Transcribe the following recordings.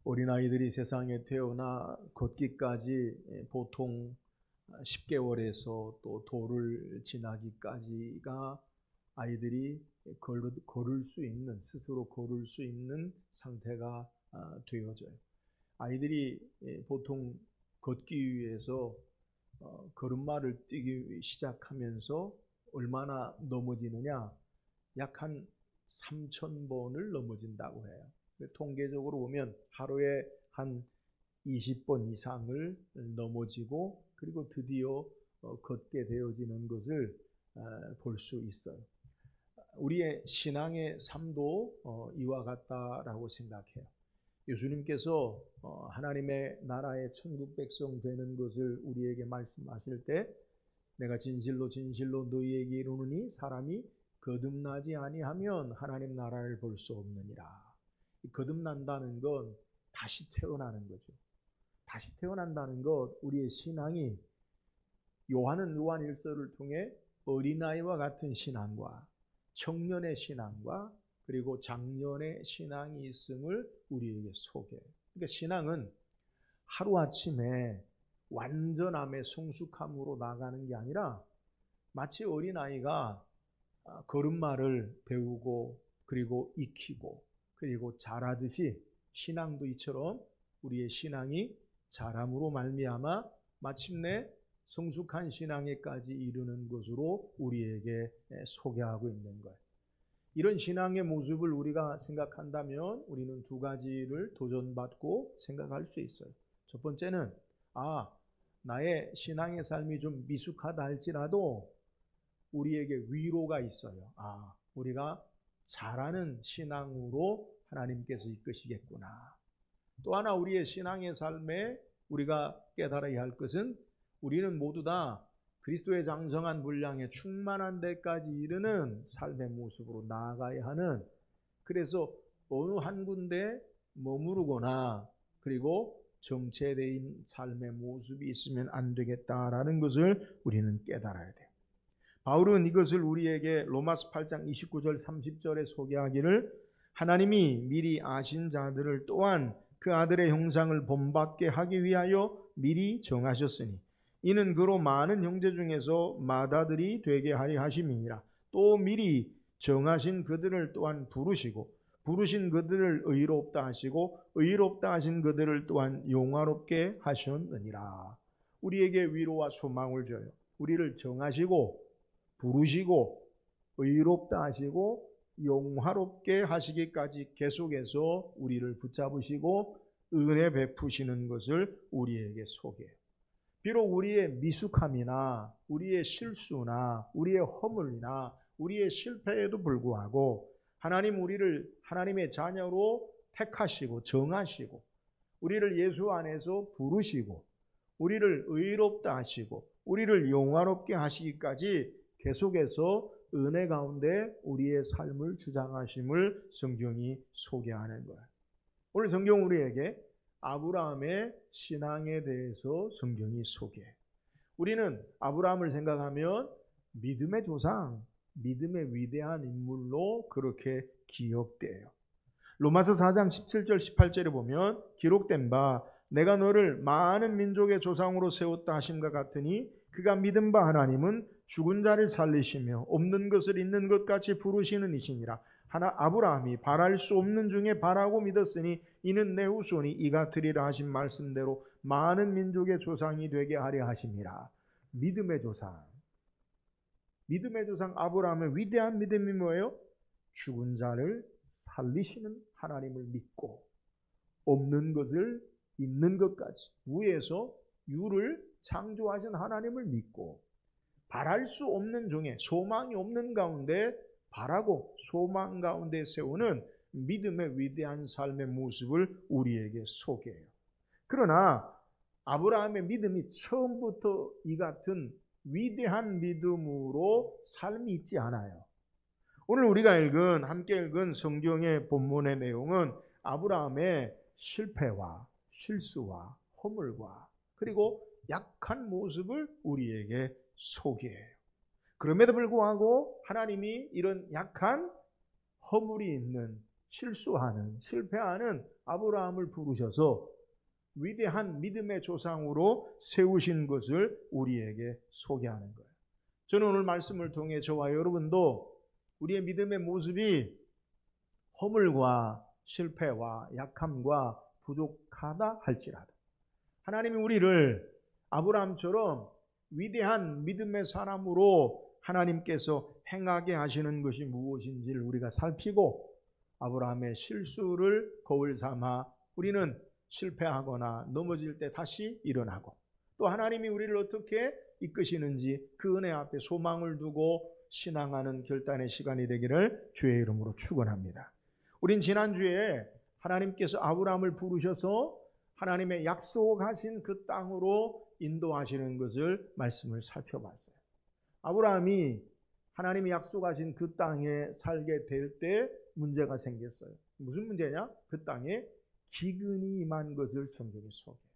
어린아이들이 세상에 태어나 걷기까지 보통 10개월에서 또 돌을 지나기까지가 아이들이 걸을 수 있는, 스스로 걸을 수 있는 상태가 되어져요. 아이들이 보통 걷기 위해서 걸음마를 뛰기 시작하면서 얼마나 넘어지느냐? 약 한 3,000번을 넘어진다고 해요. 통계적으로 보면 하루에 한 20번 이상을 넘어지고 그리고 드디어 걷게 되어지는 것을 볼 수 있어요. 우리의 신앙의 삶도 이와 같다라고 생각해요. 예수님께서 하나님의 나라의 천국 백성 되는 것을 우리에게 말씀하실 때 내가 진실로 진실로 너희에게 이르노니 사람이 거듭나지 아니하면 하나님 나라를 볼 수 없느니라. 거듭난다는 건 다시 태어나는 거죠. 다시 태어난다는 것, 우리의 신앙이 요한은 요한일서를 통해 어린아이와 같은 신앙과 청년의 신앙과 그리고 장년의 신앙이 있음을 우리에게 소개해요. 그러니까 신앙은 하루아침에 완전함의 성숙함으로 나가는 게 아니라 마치 어린아이가 걸음마를 배우고 그리고 익히고 그리고 자라듯이 신앙도 이처럼 우리의 신앙이 자람으로 말미암아 마침내 성숙한 신앙에까지 이르는 것으로 우리에게 소개하고 있는 거예요. 이런 신앙의 모습을 우리가 생각한다면 우리는 두 가지를 도전받고 생각할 수 있어요. 첫 번째는 나의 신앙의 삶이 좀 미숙하다 할지라도 우리에게 위로가 있어요. 우리가 잘하는 신앙으로 하나님께서 이끄시겠구나. 또 하나 우리의 신앙의 삶에 우리가 깨달아야 할 것은 우리는 모두 다 그리스도의 장성한 분량에 충만한 데까지 이르는 삶의 모습으로 나아가야 하는, 그래서 어느 한 군데 머무르거나 그리고 정체된 삶의 모습이 있으면 안 되겠다라는 것을 우리는 깨달아야 돼요. 바울은 이것을 우리에게 로마서 8장 29절 30절에 소개하기를 하나님이 미리 아신 자들을 또한 그 아들의 형상을 본받게 하기 위하여 미리 정하셨으니 이는 그로 많은 형제 중에서 맏아들이 되게 하려 하심이니라. 또 미리 정하신 그들을 또한 부르시고 부르신 그들을 의롭다 하시고 의롭다 하신 그들을 또한 용화롭게 하셨느니라. 우리에게 위로와 소망을 줘요. 우리를 정하시고 부르시고 의롭다 하시고 용화롭게 하시기까지 계속해서 우리를 붙잡으시고 은혜 베푸시는 것을 우리에게 소개해요. 비록 우리의 미숙함이나 우리의 실수나 우리의 허물이나 우리의 실패에도 불구하고 하나님 우리를 하나님의 자녀로 택하시고 정하시고 우리를 예수 안에서 부르시고 우리를 의롭다 하시고 우리를 용화롭게 하시기까지 계속해서 은혜 가운데 우리의 삶을 주장하심을 성경이 소개하는 거예요. 오늘 성경 우리에게 아브라함의 신앙에 대해서 성경이 소개해요. 우리는 아브라함을 생각하면 믿음의 조상, 믿음의 위대한 인물로 그렇게 기억돼요. 로마서 4장 17절 18절에 보면 기록된 바 내가 너를 많은 민족의 조상으로 세웠다 하심과 같으니 그가 믿은 바 하나님은 죽은 자를 살리시며 없는 것을 있는 것 같이 부르시는 이시니라. 아브라함이 바랄 수 없는 중에 바라고 믿었으니 이는 내 후손이 이가 되리라 하신 말씀대로 많은 민족의 조상이 되게 하려 하심이라. 믿음의 조상. 믿음의 조상 아브라함의 위대한 믿음이 뭐예요? 죽은 자를 살리시는 하나님을 믿고 없는 것을 있는 것까지 위에서 유를 창조하신 하나님을 믿고 바랄 수 없는 중에 소망이 없는 가운데 바라고 소망 가운데 세우는 믿음의 위대한 삶의 모습을 우리에게 소개해요. 그러나 아브라함의 믿음이 처음부터 이 같은 위대한 믿음으로 삶이 있지 않아요. 오늘 우리가 함께 읽은 성경의 본문의 내용은 아브라함의 실패와 실수와 허물과 그리고 약한 모습을 우리에게 소개해요. 그럼에도 불구하고 하나님이 이런 약한 허물이 있는 실수하는, 실패하는 아브라함을 부르셔서 위대한 믿음의 조상으로 세우신 것을 우리에게 소개하는 거예요. 저는 오늘 말씀을 통해 저와 여러분도 우리의 믿음의 모습이 허물과 실패와 약함과 부족하다 할지라도 하나님이 우리를 아브라함처럼 위대한 믿음의 사람으로 하나님께서 행하게 하시는 것이 무엇인지를 우리가 살피고 아브라함의 실수를 거울 삼아 우리는 실패하거나 넘어질 때 다시 일어나고 또 하나님이 우리를 어떻게 이끄시는지 그 은혜 앞에 소망을 두고 신앙하는 결단의 시간이 되기를 주의 이름으로 축원합니다. 우린 지난주에 하나님께서 아브라함을 부르셔서 하나님의 약속하신 그 땅으로 인도하시는 것을 말씀을 살펴봤어요. 아브라함이 하나님이 약속하신 그 땅에 살게 될 때 문제가 생겼어요. 무슨 문제냐? 그 땅에 기근이 임한 것을 성경에 소개해요.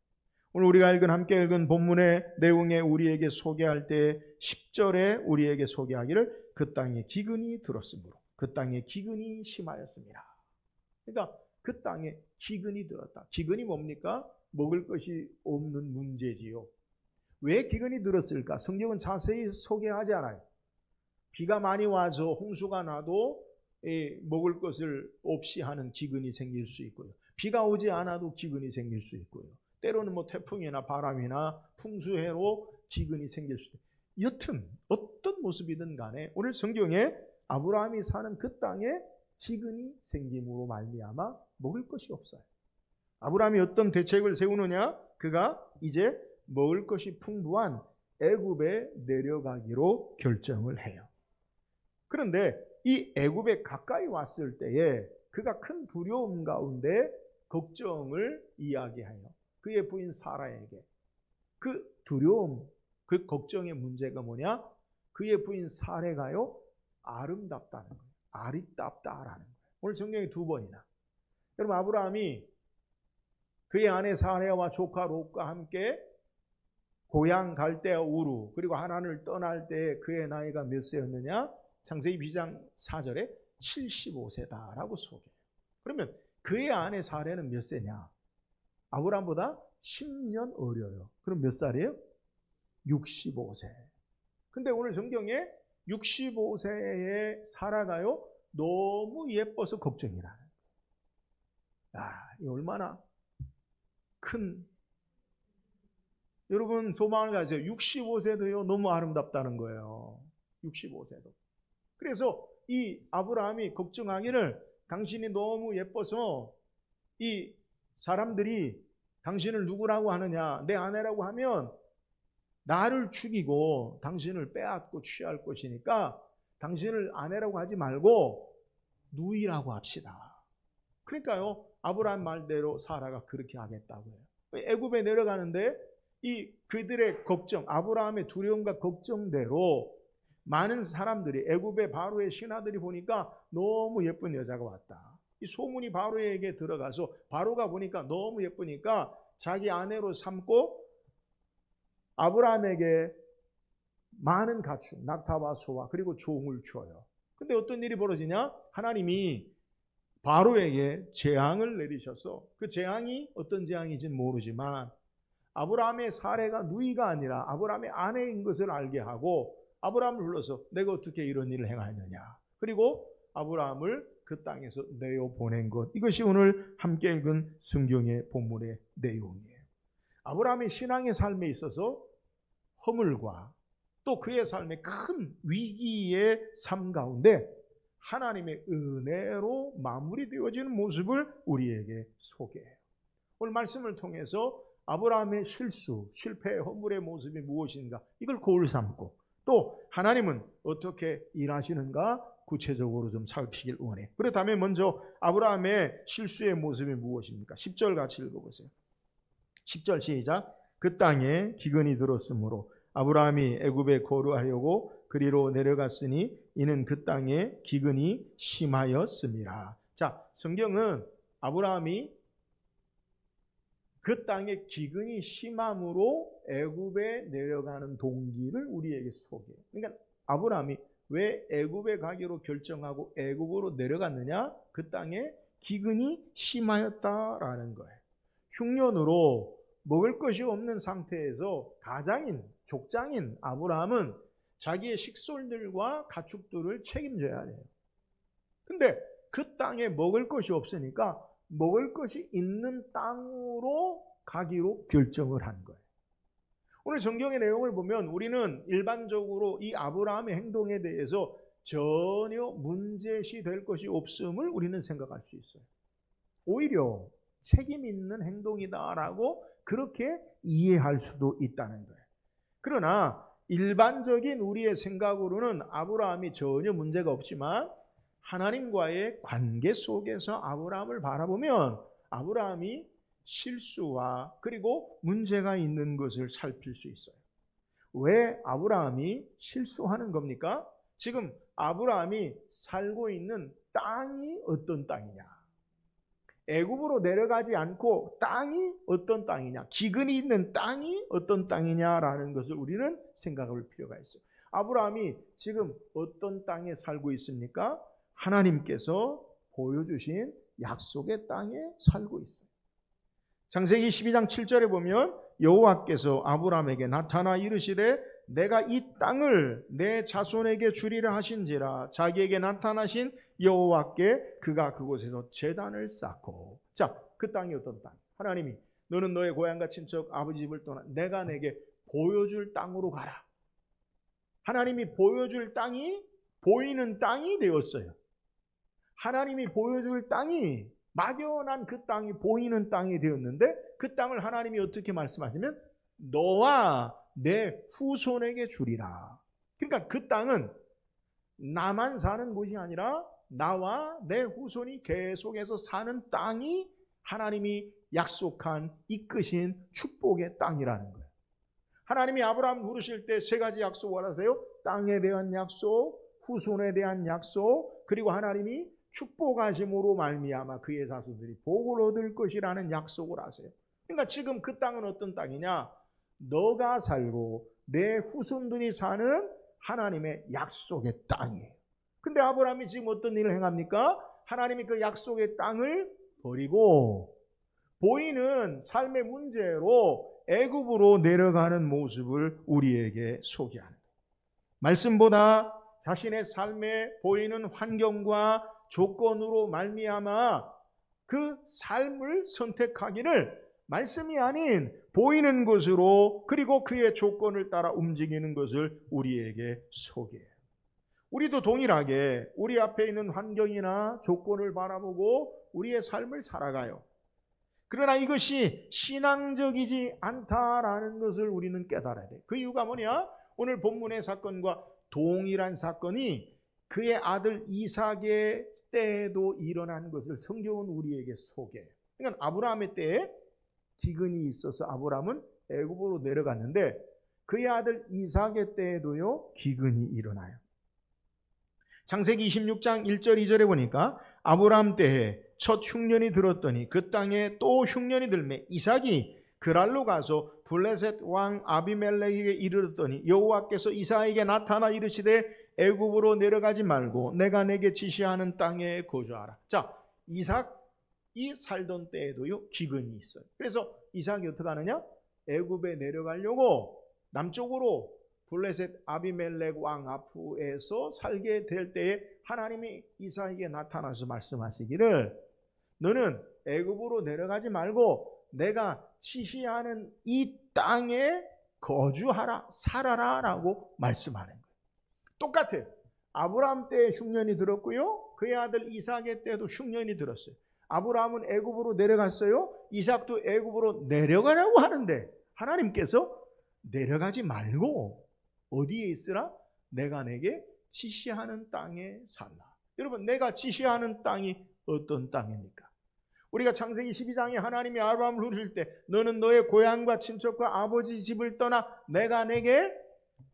오늘 우리가 함께 읽은 본문의 내용에 우리에게 소개할 때 10절에 우리에게 소개하기를 그 땅에 기근이 들었으므로 그 땅에 기근이 심하였습니다. 그러니까 그 땅에 기근이 들었다. 기근이 뭡니까? 먹을 것이 없는 문제지요. 왜 기근이 들었을까? 성경은 자세히 소개하지 않아요. 비가 많이 와서 홍수가 나도 먹을 것을 없이 하는 기근이 생길 수 있고요. 비가 오지 않아도 기근이 생길 수 있고요. 때로는 태풍이나 바람이나 풍수해로 기근이 생길 수도 있어요. 여튼 어떤 모습이든 간에 오늘 성경에 아브라함이 사는 그 땅에 기근이 생김으로 말미암아 먹을 것이 없어요. 아브라함이 어떤 대책을 세우느냐? 그가 이제 먹을 것이 풍부한 애굽에 내려가기로 결정을 해요. 그런데 이 애굽에 가까이 왔을 때에 그가 큰 두려움 가운데 걱정을 이야기해요. 그의 부인 사라에게. 그 두려움, 그 걱정의 문제가 뭐냐? 그의 부인 사라가요, 아름답다는 거예요. 아리답다라는 거예요. 오늘 성경에 두 번이나. 여러분, 아브라함이 그의 아내 사라와 조카 롯과 함께 고향 갈대아 우루 그리고 하란을 떠날 때 그의 나이가 몇 세였느냐? 창세기 2장 4절에 75세다라고 소개해요. 그러면 그의 아내 사라는 몇 세냐? 아브라함보다 10년 어려요. 그럼 몇 살이에요? 65세. 근데 오늘 성경에 65세의 사라가요, 너무 예뻐서 걱정이라는 거예요. 이 얼마나 큰, 여러분 소망을 가져요. 65세도요, 너무 아름답다는 거예요. 65세도. 그래서 이 아브라함이 걱정하기를 당신이 너무 예뻐서 이 사람들이 당신을 누구라고 하느냐, 내 아내라고 하면 나를 죽이고 당신을 빼앗고 취할 것이니까 당신을 아내라고 하지 말고 누이라고 합시다. 그러니까요, 아브라함 말대로 사라가 그렇게 하겠다고 해요. 애굽에 내려가는데 이 그들의 걱정, 아브라함의 두려움과 걱정대로 많은 사람들이 애굽의 바로의 신하들이 보니까 너무 예쁜 여자가 왔다. 이 소문이 바로에게 들어가서 바로가 보니까 너무 예쁘니까 자기 아내로 삼고 아브라함에게 많은 가축, 낙타와 소와 그리고 종을 줘요. 근데 어떤 일이 벌어지냐? 하나님이 바로에게 재앙을 내리셔서 그 재앙이 어떤 재앙인지는 모르지만 아브라함의 사례가 누이가 아니라 아브라함의 아내인 것을 알게 하고 아브라함을 불러서 내가 어떻게 이런 일을 행하느냐. 그리고 아브라함을 그 땅에서 내어 보낸 것. 이것이 오늘 함께 읽은 성경의 본문의 내용이에요. 아브라함의 신앙의 삶에 있어서 허물과 또 그의 삶의 큰 위기의 삶 가운데 하나님의 은혜로 마무리되어지는 모습을 우리에게 소개해요. 오늘 말씀을 통해서 아브라함의 실수, 실패, 허물의 모습이 무엇인가 이걸 거울 삼고 또 하나님은 어떻게 일하시는가 구체적으로 좀 살피길 원해. 그렇다면 먼저 아브라함의 실수의 모습이 무엇입니까? 10절 같이 읽어보세요. 10절 시작. 그 땅에 기근이 들었으므로 아브라함이 애굽에 거류하려고 그리로 내려갔으니 이는 그 땅에 기근이 심하였습니다. 자, 성경은 아브라함이 그 땅에 기근이 심함으로 애굽에 내려가는 동기를 우리에게 소개해요. 그러니까 아브라함이 왜 애굽에 가기로 결정하고 애굽으로 내려갔느냐? 그 땅에 기근이 심하였다라는 거예요. 흉년으로 먹을 것이 없는 상태에서 가장인, 족장인 아브라함은 자기의 식솔들과 가축들을 책임져야 돼요. 근데 그 땅에 먹을 것이 없으니까 먹을 것이 있는 땅으로 가기로 결정을 한 거예요. 오늘 성경의 내용을 보면 우리는 일반적으로 이 아브라함의 행동에 대해서 전혀 문제시 될 것이 없음을 우리는 생각할 수 있어요. 오히려 책임 있는 행동이다라고 그렇게 이해할 수도 있다는 거예요. 그러나 일반적인 우리의 생각으로는 아브라함이 전혀 문제가 없지만 하나님과의 관계 속에서 아브라함을 바라보면 아브라함이 실수와 그리고 문제가 있는 것을 살필 수 있어요. 왜 아브라함이 실수하는 겁니까? 지금 아브라함이 살고 있는 땅이 어떤 땅이냐? 애굽으로 내려가지 않고 땅이 어떤 땅이냐? 기근이 있는 땅이 어떤 땅이냐라는 것을 우리는 생각할 필요가 있어요. 아브라함이 지금 어떤 땅에 살고 있습니까? 하나님께서 보여주신 약속의 땅에 살고 있어요. 창세기 12장 7절에 보면 여호와께서 아브라함에게 나타나 이르시되 내가 이 땅을 내 자손에게 주리라 하신지라. 자기에게 나타나신 여호와께 그가 그곳에서 제단을 쌓고. 자, 그 땅이 어떤 땅? 하나님이 너는 너의 고향과 친척 아버지 집을 떠나 내가 내게 보여줄 땅으로 가라. 하나님이 보여줄 땅이 보이는 땅이 되었어요. 하나님이 보여줄 땅이 막연한 그 땅이 보이는 땅이 되었는데 그 땅을 하나님이 어떻게 말씀하시면 너와 내 후손에게 주리라. 그러니까 그 땅은 나만 사는 곳이 아니라 나와 내 후손이 계속해서 사는 땅이 하나님이 약속한 이끄신 축복의 땅이라는 거예요. 하나님이 아브라함 부르실 때 세 가지 약속을 하세요. 땅에 대한 약속, 후손에 대한 약속, 그리고 하나님이 축복하심으로 말미암아 그의 자손들이 복을 얻을 것이라는 약속을 하세요. 그러니까 지금 그 땅은 어떤 땅이냐? 너가 살고 내 후손들이 사는 하나님의 약속의 땅이에요. 근데 아브라함이 지금 어떤 일을 행합니까? 하나님이 그 약속의 땅을 버리고 보이는 삶의 문제로 애굽으로 내려가는 모습을 우리에게 소개하는 거예요. 말씀보다 자신의 삶에 보이는 환경과 조건으로 말미암아 그 삶을 선택하기를 말씀이 아닌 보이는 것으로 그리고 그의 조건을 따라 움직이는 것을 우리에게 소개해요. 우리도 동일하게 우리 앞에 있는 환경이나 조건을 바라보고 우리의 삶을 살아가요. 그러나 이것이 신앙적이지 않다라는 것을 우리는 깨달아야 돼요. 그 이유가 뭐냐? 오늘 본문의 사건과 동일한 사건이 그의 아들 이삭의 때에도 일어난 것을 성경은 우리에게 소개해요. 그러니까 아브라함의 때에 기근이 있어서 아브라함은 애굽으로 내려갔는데 그의 아들 이삭의 때에도요 기근이 일어나요. 창세기 26장 1절 2절에 보니까 아브라함 때에 첫 흉년이 들었더니 그 땅에 또 흉년이 들매 이삭이 그랄로 가서 블레셋 왕 아비멜렉에게 이르렀더니 여호와께서 이삭에게 나타나 이르시되 애굽으로 내려가지 말고 내가 내게 지시하는 땅에 거주하라. 자, 이삭이 살던 때에도요 기근이 있어요. 그래서 이삭이 어떻게 하느냐? 애굽에 내려가려고 남쪽으로 블레셋 아비멜렉 왕 앞에서 살게 될 때에 하나님이 이삭에게 나타나서 말씀하시기를 너는 애굽으로 내려가지 말고 내가 지시하는 이 땅에 거주하라, 살아라 라고 말씀하는 거예요. 똑같아요. 아브라함 때에 흉년이 들었고요. 그의 아들 이삭의 때도 흉년이 들었어요. 아브라함은 애굽으로 내려갔어요. 이삭도 애굽으로 내려가라고 하는데 하나님께서 내려가지 말고 어디에 있으라? 내가 내게 지시하는 땅에 살라. 여러분, 내가 지시하는 땅이 어떤 땅입니까? 우리가 창세기 12장에 하나님이 아브라함을 부르실 때 너는 너의 고향과 친척과 아버지 집을 떠나 내가 내게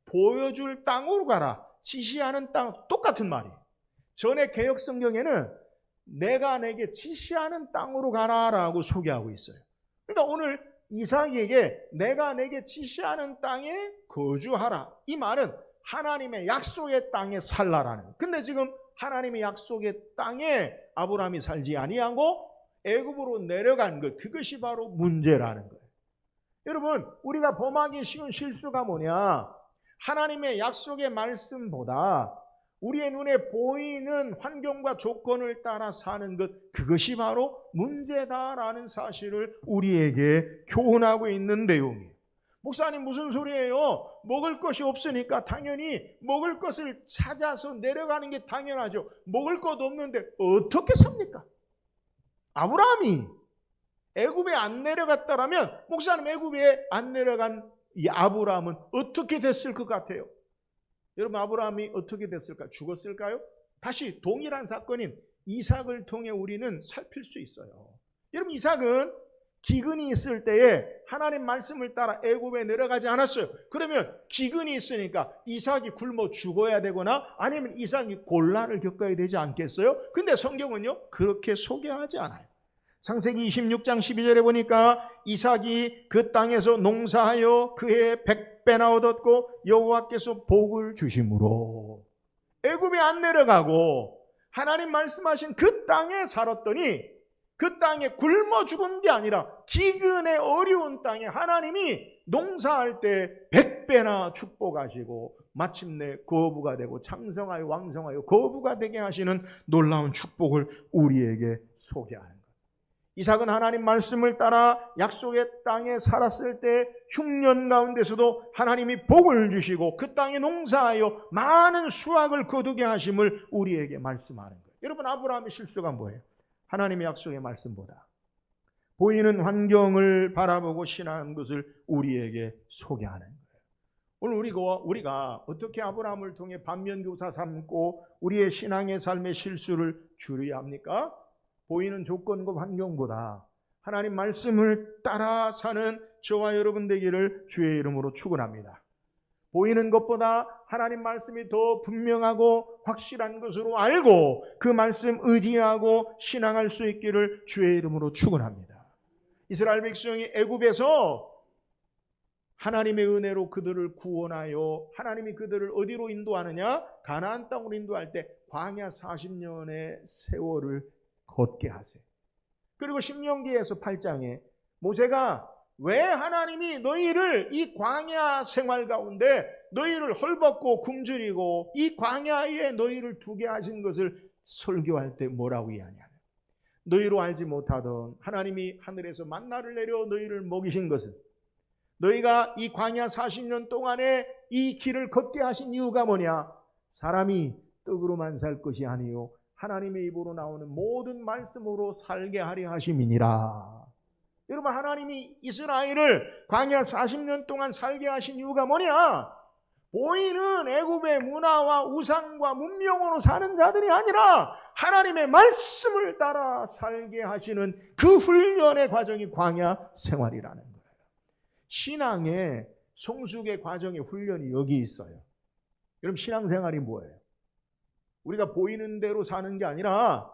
보여줄 땅으로 가라. 지시하는 땅, 똑같은 말이에요. 전에 개역 성경에는 내가 내게 지시하는 땅으로 가라라고 소개하고 있어요. 그러니까 오늘 이삭에게 내가 내게 지시하는 땅에 거주하라. 이 말은 하나님의 약속의 땅에 살라라는 거예요. 근데 지금 하나님의 약속의 땅에 아브라함이 살지 아니하고 애굽으로 내려간 것, 그것이 바로 문제라는 거예요. 여러분, 우리가 범하기 쉬운 실수가 뭐냐? 하나님의 약속의 말씀보다 우리의 눈에 보이는 환경과 조건을 따라 사는 것, 그것이 바로 문제다라는 사실을 우리에게 교훈하고 있는 내용이에요. 목사님, 무슨 소리예요? 먹을 것이 없으니까 당연히 먹을 것을 찾아서 내려가는 게 당연하죠. 먹을 것 없는데 어떻게 삽니까? 아브라함이 애굽에 안 내려갔다라면, 목사님, 애굽에 안 내려간 이 아브라함은 어떻게 됐을 것 같아요? 여러분, 아브라함이 어떻게 됐을까? 죽었을까요? 다시 동일한 사건인 이삭을 통해 우리는 살필 수 있어요. 여러분, 이삭은 기근이 있을 때에 하나님 말씀을 따라 애굽에 내려가지 않았어요. 그러면 기근이 있으니까 이삭이 굶어 죽어야 되거나 아니면 이삭이 곤란을 겪어야 되지 않겠어요? 근데 성경은요, 그렇게 소개하지 않아요. 창세기 26장 12절에 보니까 이삭이 그 땅에서 농사하여 그해 100배나 얻었고 여호와께서 복을 주심으로 애굽에 안 내려가고 하나님 말씀하신 그 땅에 살았더니 그 땅에 굶어 죽은 게 아니라 기근의 어려운 땅에 하나님이 농사할 때 100배나 축복하시고 마침내 거부가 되고 창성하여 왕성하여 거부가 되게 하시는 놀라운 축복을 우리에게 소개하는 거예요. 이삭은 하나님 말씀을 따라 약속의 땅에 살았을 때 흉년 가운데서도 하나님이 복을 주시고 그 땅에 농사하여 많은 수확을 거두게 하심을 우리에게 말씀하는 거예요. 여러분, 아브라함의 실수가 뭐예요? 하나님의 약속의 말씀보다 보이는 환경을 바라보고 신앙한 것을 우리에게 소개하는 거예요. 오늘 우리가 어떻게 아브라함을 통해 반면교사 삼고 우리의 신앙의 삶의 실수를 줄여야 합니까? 보이는 조건과 환경보다 하나님 말씀을 따라 사는 저와 여러분 되기를 주의 이름으로 축원합니다. 보이는 것보다 하나님 말씀이 더 분명하고 확실한 것으로 알고 그 말씀 의지하고 신앙할 수 있기를 주의 이름으로 축원합니다. 이스라엘 백성이 애굽에서 하나님의 은혜로 그들을 구원하여 하나님이 그들을 어디로 인도하느냐? 가나안 땅으로 인도할 때 광야 40년의 세월을 걷게 하세요. 그리고 신명기에서 8장에 모세가 왜 하나님이 너희를 이 광야 생활 가운데 너희를 헐벗고 굶주리고 이 광야에 너희를 두게 하신 것을 설교할 때 뭐라고 이야기하냐? 너희로 알지 못하던 하나님이 하늘에서 만나를 내려 너희를 먹이신 것은 너희가 이 광야 40년 동안에 이 길을 걷게 하신 이유가 뭐냐? 사람이 떡으로만 살 것이 아니요 하나님의 입으로 나오는 모든 말씀으로 살게 하려 하심이니라. 여러분, 하나님이 이스라엘을 광야 40년 동안 살게 하신 이유가 뭐냐? 보이는 애굽의 문화와 우상과 문명으로 사는 자들이 아니라 하나님의 말씀을 따라 살게 하시는 그 훈련의 과정이 광야 생활이라는 거예요. 신앙의 성숙의 과정의 훈련이 여기 있어요. 여러분, 신앙생활이 뭐예요? 우리가 보이는 대로 사는 게 아니라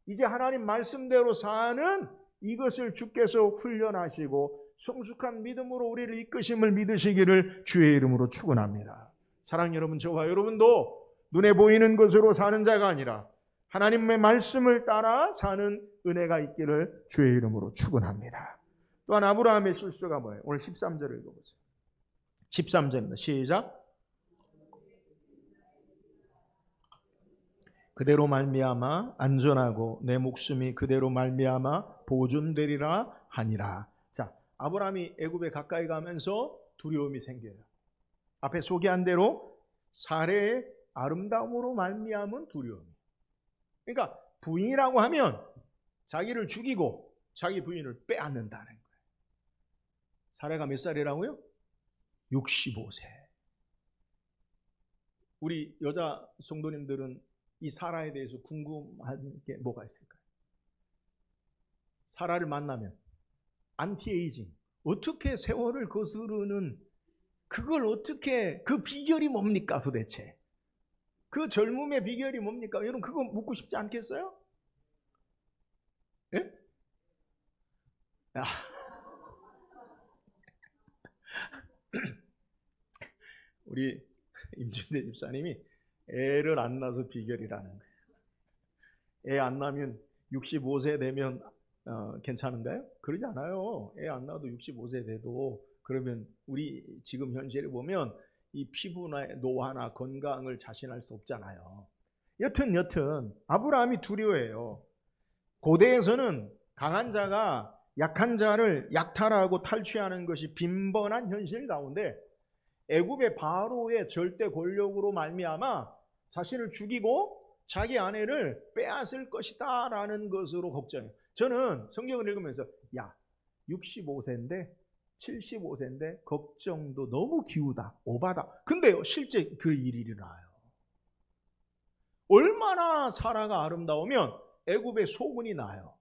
이제 하나님 말씀대로 사는 이것을 주께서 훈련하시고 성숙한 믿음으로 우리를 이끄심을 믿으시기를 주의 이름으로 축원합니다. 사랑하는 여러분, 저와 여러분도 눈에 보이는 것으로 사는 자가 아니라 하나님의 말씀을 따라 사는 은혜가 있기를 주의 이름으로 축원합니다. 또한 아브라함의 실수가 뭐예요? 오늘 13절을 읽어보세요. 13절입니다. 시작. 그대로 말미암아 안전하고 내 목숨이 그대로 말미암아 보존되리라 하니라. 자, 아브라함이 애굽에 가까이 가면서 두려움이 생겨요. 앞에 소개한 대로 사례의 아름다움으로 말미암은 두려움. 그러니까 부인이라고 하면 자기를 죽이고 자기 부인을 빼앗는다는 거예요. 사례가 몇 살이라고요? 65세. 우리 여자 성도님들은 이 사라에 대해서 궁금한 게 뭐가 있을까요? 사라를 만나면 안티에이징, 어떻게 세월을 거스르는 그걸 어떻게, 그 비결이 뭡니까 도대체? 그 젊음의 비결이 뭡니까? 여러분, 그거 묻고 싶지 않겠어요? 예? 아. 우리 임준대 집사님이 애를 안 낳아서 비결이라는 거예요. 애 안 낳으면 65세 되면 괜찮은가요? 그러지 않아요. 애 안 낳아도 65세 돼도 그러면 우리 지금 현실을 보면 이 피부나 노화나 건강을 자신할 수 없잖아요. 여튼 아브라함이 두려워해요. 고대에서는 강한 자가 약한 자를 약탈하고 탈취하는 것이 빈번한 현실 가운데 애굽의 바로의 절대 권력으로 말미암아 자신을 죽이고 자기 아내를 빼앗을 것이다 라는 것으로 걱정해요. 저는 성경을 읽으면서 65세인데 75세인데 걱정도 너무 기우다, 오바다. 근데요, 실제 그 일이 일어나요. 얼마나 사라가 아름다우면 애굽에 소문이 나요.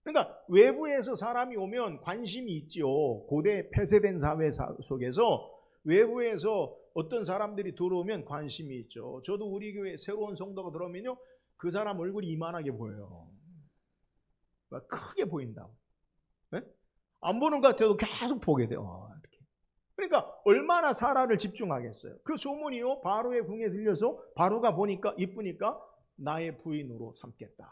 그러니까 외부에서 사람이 오면 관심이 있지요. 고대 폐쇄된 사회 속에서 외부에서 어떤 사람들이 들어오면 관심이 있죠. 저도 우리 교회 새로운 성도가 들어오면요, 그 사람 얼굴이 이만하게 보여요. 크게 보인다고. 네? 안 보는 것 같아도 계속 보게 돼요. 이렇게. 그러니까 얼마나 사라를 집중하겠어요. 그 소문이요, 바로의 궁에 들려서 바로가 보니까 이쁘니까 나의 부인으로 삼겠다.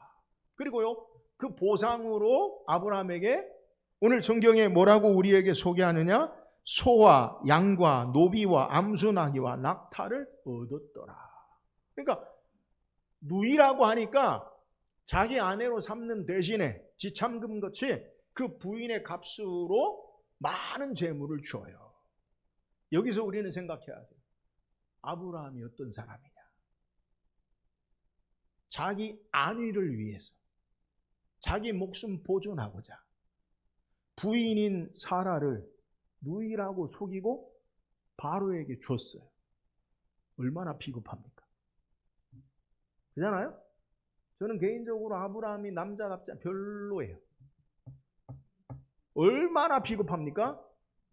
그리고요, 그 보상으로 아브라함에게 오늘 성경에 뭐라고 우리에게 소개하느냐? 소와 양과 노비와 암수나귀와 낙타를 얻었더라. 그러니까 누이라고 하니까 자기 아내로 삼는 대신에 지참금같이 그 부인의 값으로 많은 재물을 줘요. 여기서 우리는 생각해야 돼요. 아브라함이 어떤 사람이냐? 자기 안위를 위해서, 자기 목숨 보존하고자 부인인 사라를 누이라고 속이고 바로에게 줬어요. 얼마나 비겁합니까? 그렇잖아요? 저는 개인적으로 아브라함이 남자답지 별로예요. 얼마나 비겁합니까?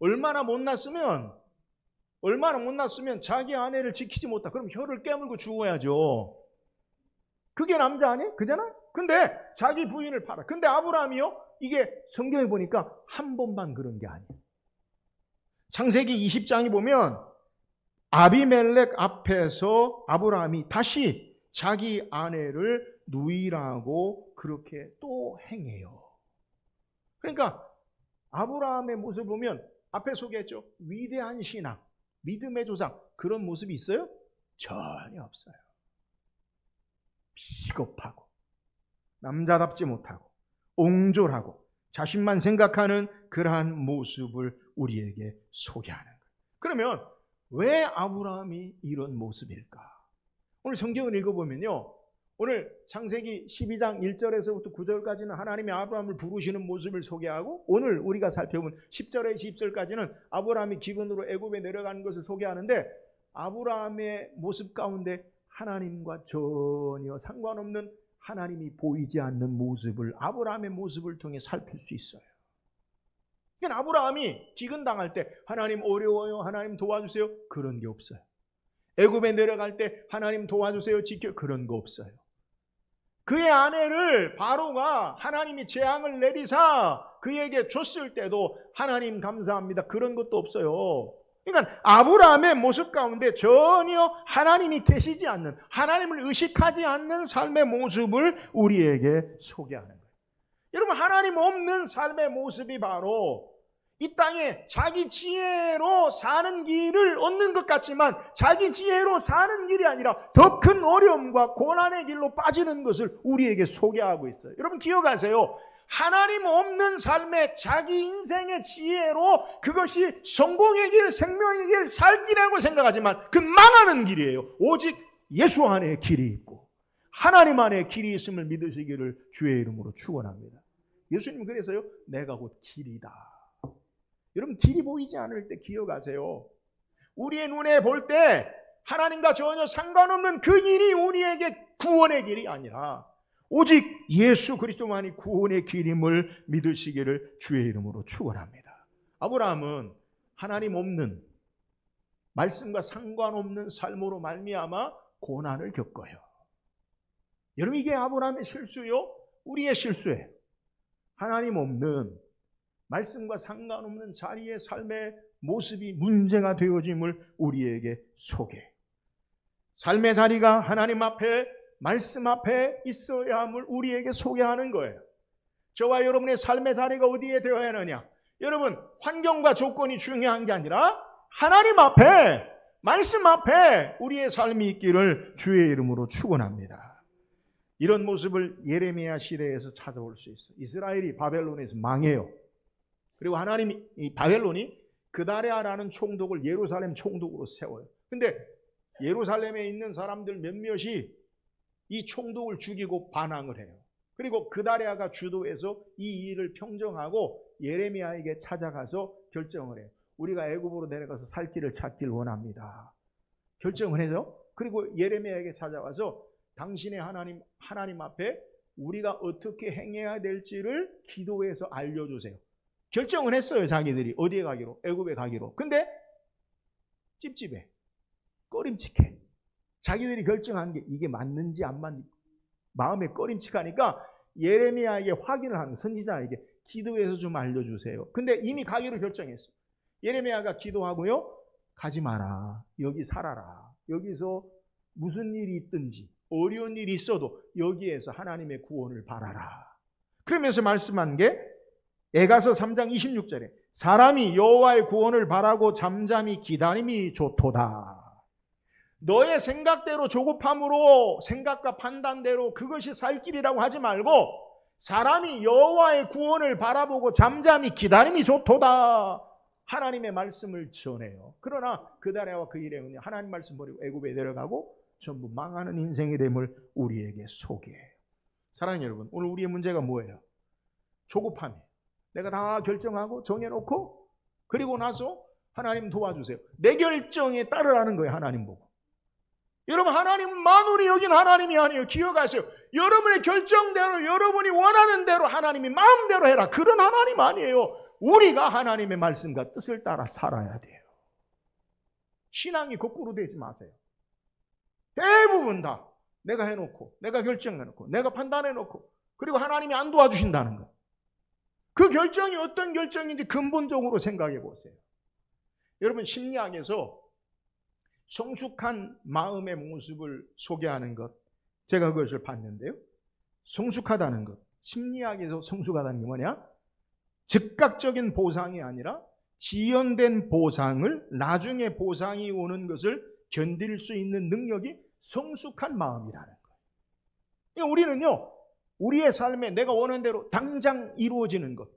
얼마나 못났으면 자기 아내를 지키지 못하. 그럼 혀를 깨물고 죽어야죠. 그게 남자 아니? 그잖아요? 근데 자기 부인을 팔아. 근데 아브라함이요? 이게 성경에 보니까 한 번만 그런 게 아니에요. 창세기 20장에 보면 아비멜렉 앞에서 아브라함이 다시 자기 아내를 누이라고 그렇게 또 행해요. 그러니까 아브라함의 모습을 보면 앞에 소개했죠. 위대한 신앙, 믿음의 조상, 그런 모습이 있어요? 전혀 없어요. 비겁하고 남자답지 못하고 옹졸하고 자신만 생각하는 그러한 모습을 우리에게 소개하는 거예요. 그러면 왜 아브라함이 이런 모습일까? 오늘 성경을 읽어보면요, 오늘 창세기 12장 1절에서부터 9절까지는 하나님이 아브라함을 부르시는 모습을 소개하고, 오늘 우리가 살펴본 10절에서 20절까지는 아브라함이 기근으로 애굽에 내려가는 것을 소개하는데, 아브라함의 모습 가운데 하나님과 전혀 상관없는, 하나님이 보이지 않는 모습을 아브라함의 모습을 통해 살필 수 있어요. 그러니까 아브라함이 기근당할 때 하나님 어려워요, 하나님 도와주세요, 그런 게 없어요. 애굽에 내려갈 때 하나님 도와주세요, 지켜, 그런 거 없어요. 그의 아내를 바로가 하나님이 재앙을 내리사 그에게 줬을 때도 하나님 감사합니다, 그런 것도 없어요. 그러니까 아브라함의 모습 가운데 전혀 하나님이 계시지 않는, 하나님을 의식하지 않는 삶의 모습을 우리에게 소개하는 거예요. 여러분, 하나님 없는 삶의 모습이 바로 이 땅에 자기 지혜로 사는 길을 얻는 것 같지만 자기 지혜로 사는 길이 아니라 더 큰 어려움과 고난의 길로 빠지는 것을 우리에게 소개하고 있어요. 여러분 기억하세요. 하나님 없는 삶의 자기 인생의 지혜로 그것이 성공의 길, 생명의 길, 살 길이라고 생각하지만 그 망하는 길이에요. 오직 예수 안에 길이 있고 하나님 안에 길이 있음을 믿으시기를 주의 이름으로 축원합니다. 예수님 그래서요, 내가 곧 길이다. 여러분 길이 보이지 않을 때 기억하세요. 우리의 눈에 볼 때 하나님과 전혀 상관없는 그 길이 우리에게 구원의 길이 아니라 오직 예수 그리스도만이 구원의 길임을 믿으시기를 주의 이름으로 축원합니다. 아브라함은 하나님 없는, 말씀과 상관없는 삶으로 말미암아 고난을 겪어요. 여러분 이게 아브라함의 실수요? 우리의 실수예요. 하나님 없는, 말씀과 상관없는 자리의 삶의 모습이 문제가 되어짐을 우리에게 소개해요. 삶의 자리가 하나님 앞에 말씀 앞에 있어야 함을 우리에게 소개하는 거예요. 저와 여러분의 삶의 자리가 어디에 되어야 하느냐? 여러분, 환경과 조건이 중요한 게 아니라 하나님 앞에, 말씀 앞에 우리의 삶이 있기를 주의 이름으로 축원합니다. 이런 모습을 예레미야 시대에서 찾아볼 수 있어요. 이스라엘이 바벨론에서 망해요. 그리고 하나님이, 이 바벨론이 그다랴라는 총독을 예루살렘 총독으로 세워요. 근데 예루살렘에 있는 사람들 몇몇이 이 총독을 죽이고 반항을 해요. 그리고 그다랴가 주도해서 이 일을 평정하고 예레미야에게 찾아가서 결정을 해요. 우리가 애굽으로 내려가서 살 길을 찾길 원합니다. 결정을 해서, 그리고 예레미야에게 찾아와서 당신의 하나님 앞에 우리가 어떻게 행해야 될지를 기도해서 알려주세요. 결정을 했어요. 자기들이 어디에 가기로, 애굽에 가기로. 근데 찝찝해, 꺼림칙해. 자기들이 결정한 게 이게 맞는지 안 맞는지 마음에 꺼림칙하니까 예레미야에게 확인을 하는, 선지자에게 기도해서 좀 알려주세요. 근데 이미 가기로 결정했어요. 예레미야가 기도하고요, 가지 마라, 여기 살아라, 여기서 무슨 일이 있든지 어려운 일이 있어도 여기에서 하나님의 구원을 바라라. 그러면서 말씀한 게 에가서 3장 26절에 사람이 여호와의 구원을 바라고 잠잠히 기다림이 좋도다. 너의 생각대로, 조급함으로, 생각과 판단대로 그것이 살 길이라고 하지 말고 사람이 여호와의 구원을 바라보고 잠잠히 기다림이 좋도다. 하나님의 말씀을 전해요. 그러나 그다랴와 그 일행은 하나님 말씀 버리고 애굽에 내려가고 전부 망하는 인생이 됨을 우리에게 소개해요. 사랑하는 여러분, 오늘 우리의 문제가 뭐예요? 조급함이에요. 내가 다 결정하고 정해놓고 그리고 나서 하나님 도와주세요, 내 결정에 따르라는 거예요. 하나님 보고. 여러분, 하나님은 만물이 여긴 하나님이 아니에요. 기억하세요. 여러분의 결정대로, 여러분이 원하는 대로 하나님이 마음대로 해라, 그런 하나님 아니에요. 우리가 하나님의 말씀과 뜻을 따라 살아야 돼요. 신앙이 거꾸로 되지 마세요. 대부분 다 내가 해놓고, 내가 결정해놓고, 내가 판단해놓고, 그리고 하나님이 안 도와주신다는 거. 그 결정이 어떤 결정인지 근본적으로 생각해 보세요. 여러분, 심리학에서 성숙한 마음의 모습을 소개하는 것, 제가 그것을 봤는데요. 성숙하다는 것, 심리학에서 성숙하다는 게 뭐냐? 즉각적인 보상이 아니라 지연된 보상을, 나중에 보상이 오는 것을 견딜 수 있는 능력이 성숙한 마음이라는 거예요. 그러니까 우리는요, 우리의 삶에 내가 원하는 대로 당장 이루어지는 것,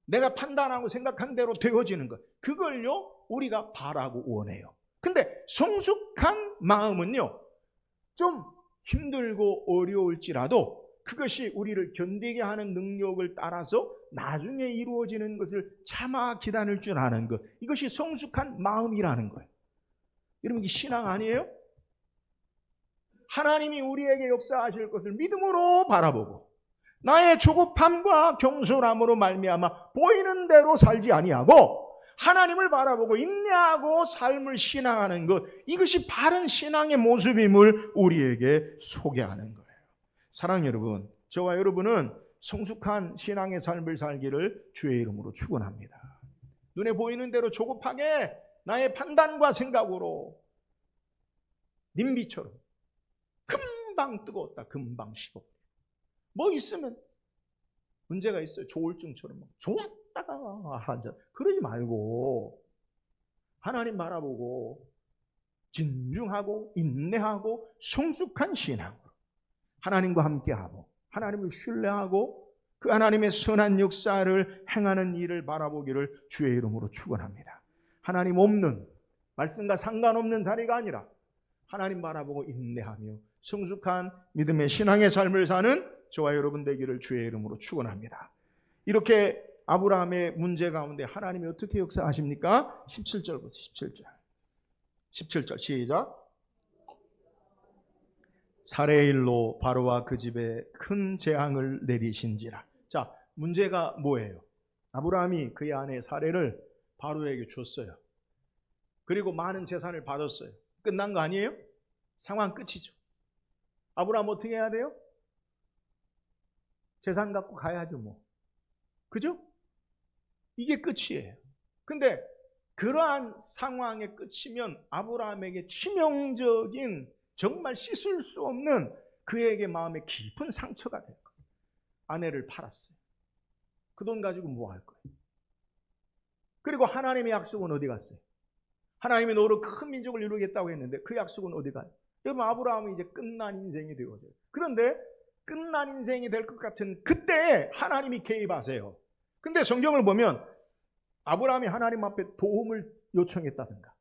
내가 판단하고 생각한 대로 되어지는 것, 그걸요 우리가 바라고 원해요. 근데 성숙한 마음은요, 좀 힘들고 어려울지라도 그것이 우리를 견디게 하는 능력을 따라서 나중에 이루어지는 것을 참아 기다릴 줄 아는 것, 이것이 성숙한 마음이라는 거예요. 여러분, 이게 신앙 아니에요? 하나님이 우리에게 역사하실 것을 믿음으로 바라보고 나의 조급함과 경솔함으로 말미암아 보이는 대로 살지 아니하고 하나님을 바라보고 인내하고 삶을 신앙하는 것, 이것이 바른 신앙의 모습임을 우리에게 소개하는 거예요. 사랑하는 여러분, 저와 여러분은 성숙한 신앙의 삶을 살기를 주의 이름으로 축원합니다. 눈에 보이는 대로 조급하게 나의 판단과 생각으로 님비처럼 금방 뜨거웠다 금방 식어, 뭐 있으면 문제가 있어요. 조울증처럼 좋았다가 한잔, 그러지 말고 하나님 바라보고 진중하고 인내하고 성숙한 신앙으로 하나님과 함께하고 하나님을 신뢰하고 그 하나님의 선한 역사를 행하는 일을 바라보기를 주의 이름으로 축원합니다. 하나님 없는, 말씀과 상관없는 자리가 아니라 하나님 바라보고 인내하며 성숙한 믿음의 신앙의 삶을 사는 저와 여러분 되기를 주의 이름으로 축원합니다. 이렇게 아브라함의 문제 가운데 하나님이 어떻게 역사하십니까? 17절부터 17절 시작. 살해의 일로 바로와 그 집에 큰 재앙을 내리신지라. 자, 문제가 뭐예요? 아브라함이 그의 아내 사레를 바로에게 줬어요. 그리고 많은 재산을 받았어요. 끝난 거 아니에요? 상황 끝이죠. 아브라함 어떻게 해야 돼요? 재산 갖고 가야죠, 뭐. 그죠? 이게 끝이에요. 근데 그러한 상황의 끝이면 아브라함에게 치명적인, 정말 씻을 수 없는 그에게 마음에 깊은 상처가 될 거예요. 아내를 팔았어요. 그 돈 가지고 뭐 할 거예요? 그리고 하나님의 약속은 어디 갔어요? 하나님이 너로 큰 민족을 이루겠다고 했는데 그 약속은 어디 가요? 여러분, 아브라함은 이제 끝난 인생이 되어져요. 그런데 끝난 인생이 될 것 같은 그때 하나님이 개입하세요. 근데 성경을 보면 아브라함이 하나님 앞에 도움을 요청했다든가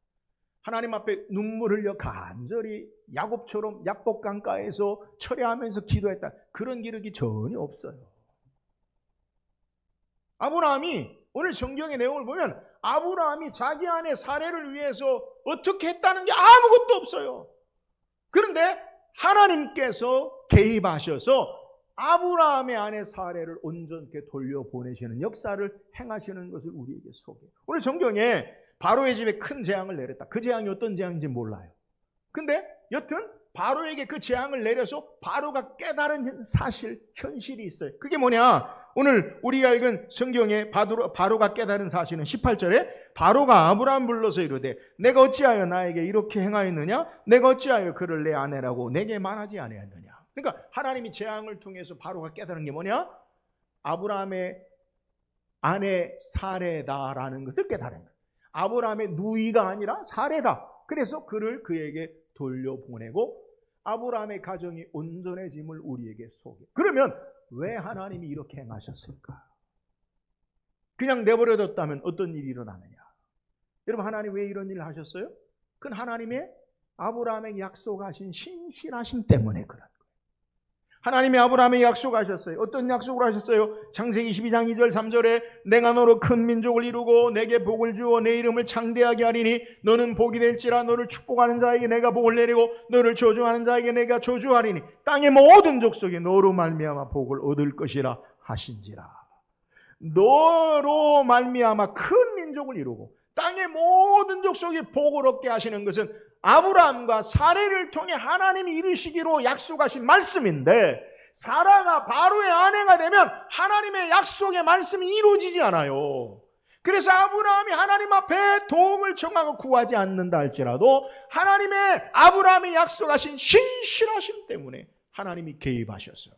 하나님 앞에 눈물 흘려 간절히 야곱처럼 약복 강가에서 철야하면서 기도했다, 그런 기록이 전혀 없어요. 아브라함이, 오늘 성경의 내용을 보면 아브라함이 자기 아내 사례를 위해서 어떻게 했다는 게 아무것도 없어요. 그런데 하나님께서 개입하셔서 아브라함의 아내 사례를 온전케 돌려보내시는 역사를 행하시는 것을 우리에게 소개해요. 오늘 성경에 바로의 집에 큰 재앙을 내렸다. 그 재앙이 어떤 재앙인지 몰라요. 근데 여튼 바로에게 그 재앙을 내려서 바로가 깨달은 사실, 현실이 있어요. 그게 뭐냐? 오늘 우리가 읽은 성경에 바로가 깨달은 사실은 18절에 바로가 아브라함 불러서 이르되 내가 어찌하여 나에게 이렇게 행하였느냐? 내가 어찌하여 그를 내 아내라고 내게 말하지 아니하였느냐? 그러니까 하나님이 재앙을 통해서 바로가 깨달은 게 뭐냐? 아브라함의 아내 사례다라는 것을 깨달은 거예요. 아브라함의 누이가 아니라 사례다. 그래서 그를 그에게 돌려보내고 아브라함의 가정이 온전해짐을 우리에게 소개해요. 그러면 왜 하나님이 이렇게 행하셨을까? 그냥 내버려뒀다면 어떤 일이 일어나느냐? 여러분, 하나님 왜 이런 일을 하셨어요? 그건 하나님의 아브라함에게 약속하신 신실하심 때문에 그런 거예요. 하나님이 아브라함에게 약속하셨어요. 어떤 약속을 하셨어요? 창세기 12장 2절 3절에 내가 너로 큰 민족을 이루고 내게 복을 주어 내 이름을 창대하게 하리니 너는 복이 될지라. 너를 축복하는 자에게 내가 복을 내리고 너를 저주하는 자에게 내가 저주하리니 땅의 모든 족속이 너로 말미암아 복을 얻을 것이라 하신지라. 너로 말미암아 큰 민족을 이루고 땅의 모든 족속이 복을 얻게 하시는 것은 아브라함과 사례를 통해 하나님이 이루시기로 약속하신 말씀인데, 사라가 바로의 아내가 되면 하나님의 약속의 말씀이 이루어지지 않아요. 그래서 아브라함이 하나님 앞에 도움을 청하고 구하지 않는다 할지라도 하나님의 아브라함이 약속하신 신실하심 때문에 하나님이 개입하셨어요.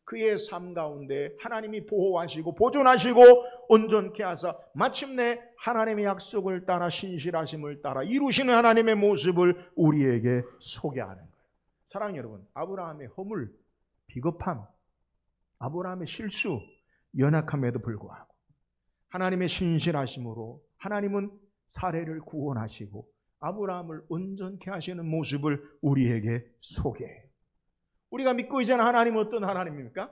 그의 삶 가운데 하나님이 보호하시고 보존하시고 온전케 하사 마침내 하나님의 약속을 따라 신실하심을 따라 이루시는 하나님의 모습을 우리에게 소개하는 거예요. 사랑하는 여러분, 아브라함의 허물, 비겁함, 아브라함의 실수, 연약함에도 불구하고 하나님의 신실하심으로 하나님은 사례를 구원하시고 아브라함을 온전케 하시는 모습을 우리에게 소개해요. 우리가 믿고 있는 하나님은 어떤 하나님입니까?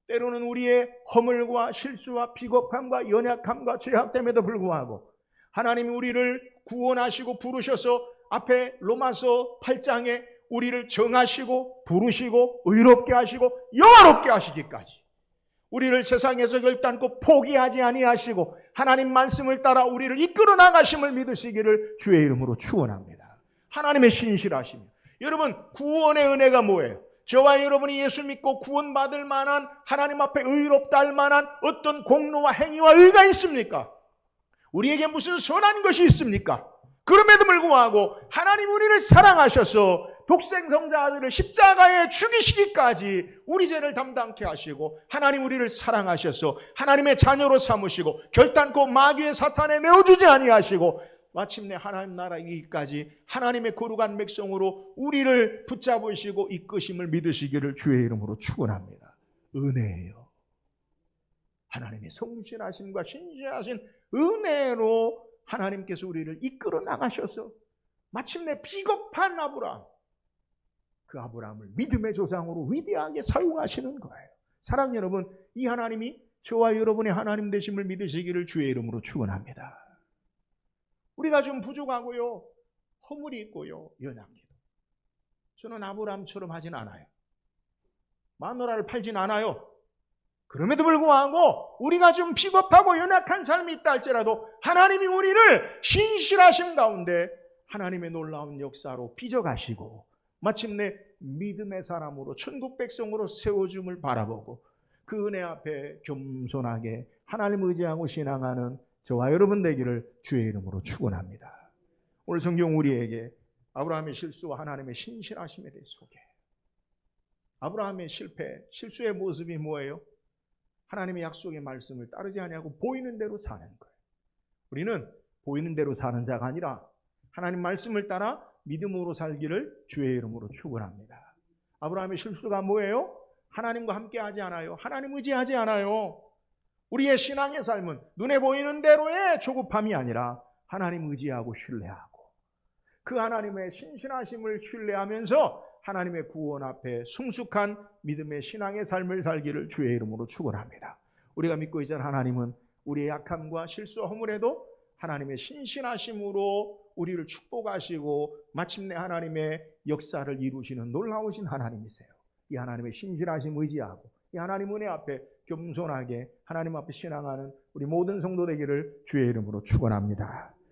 때로는 우리의 허물과 실수와 비겁함과 연약함과 죄악됨에도 불구하고 하나님이 우리를 구원하시고 부르셔서 앞에 로마서 8장에 우리를 정하시고 부르시고 의롭게 하시고 영화롭게 하시기까지 우리를 세상에서 결단코 포기하지 아니하시고 하나님 말씀을 따라 우리를 이끌어 나가심을 믿으시기를 주의 이름으로 축원합니다. 하나님의 신실하심. 여러분, 구원의 은혜가 뭐예요? 저와 여러분이 예수 믿고 구원받을 만한, 하나님 앞에 의롭다 할 만한 어떤 공로와 행위와 의가 있습니까? 우리에게 무슨 선한 것이 있습니까? 그럼에도 불구하고 하나님 우리를 사랑하셔서 독생성자 아들을 십자가에 죽이시기까지 우리 죄를 담당케 하시고 하나님 우리를 사랑하셔서 하나님의 자녀로 삼으시고 결단코 마귀의 사탄에 내어주지 아니하시고 마침내 하나님 나라 이기기까지 하나님의 거룩한 백성으로 우리를 붙잡으시고 이끄심을 믿으시기를 주의 이름으로 축원합니다. 은혜예요. 하나님의 성실하심과 신실하신 은혜로 하나님께서 우리를 이끌어 나가셔서 마침내 비겁한 아브라함, 그 아브라함을 믿음의 조상으로 위대하게 사용하시는 거예요. 사랑하는 여러분, 이 하나님이 저와 여러분의 하나님 되심을 믿으시기를 주의 이름으로 축원합니다. 우리가 좀 부족하고요, 허물이 있고요, 연약해도 저는 아브라함처럼 하진 않아요. 마누라를 팔진 않아요. 그럼에도 불구하고 우리가 좀 비겁하고 연약한 삶이 있다 할지라도 하나님이 우리를 신실하심 가운데 하나님의 놀라운 역사로 빚어가시고 마침내 믿음의 사람으로 천국 백성으로 세워줌을 바라보고 그 은혜 앞에 겸손하게 하나님 의지하고 신앙하는 저와 여러분 되기를 주의 이름으로 축원합니다. 오늘 성경 우리에게 아브라함의 실수와 하나님의 신실하심에 대해 소개해요. 아브라함의 실수의 모습이 뭐예요? 하나님의 약속의 말씀을 따르지 아니하고 보이는 대로 사는 거예요. 우리는 보이는 대로 사는 자가 아니라 하나님 말씀을 따라 믿음으로 살기를 주의 이름으로 축원합니다. 아브라함의 실수가 뭐예요? 하나님과 함께 하지 않아요. 하나님 의지하지 않아요. 우리의 신앙의 삶은 눈에 보이는 대로의 조급함이 아니라 하나님 의지하고 신뢰하고 그 하나님의 신실하심을 신뢰하면서 하나님의 구원 앞에 성숙한 믿음의 신앙의 삶을 살기를 주의 이름으로 축원합니다. 우리가 믿고 있는 하나님은 우리의 약함과 실수와 허물에도 하나님의 신실하심으로 우리를 축복하시고 마침내 하나님의 역사를 이루시는 놀라우신 하나님이세요. 이 하나님의 신실하심 의지하고 이 하나님 은혜 앞에 겸손하게 하나님 앞에 신앙하는 우리 모든 성도 되기를 주의 이름으로 축원합니다.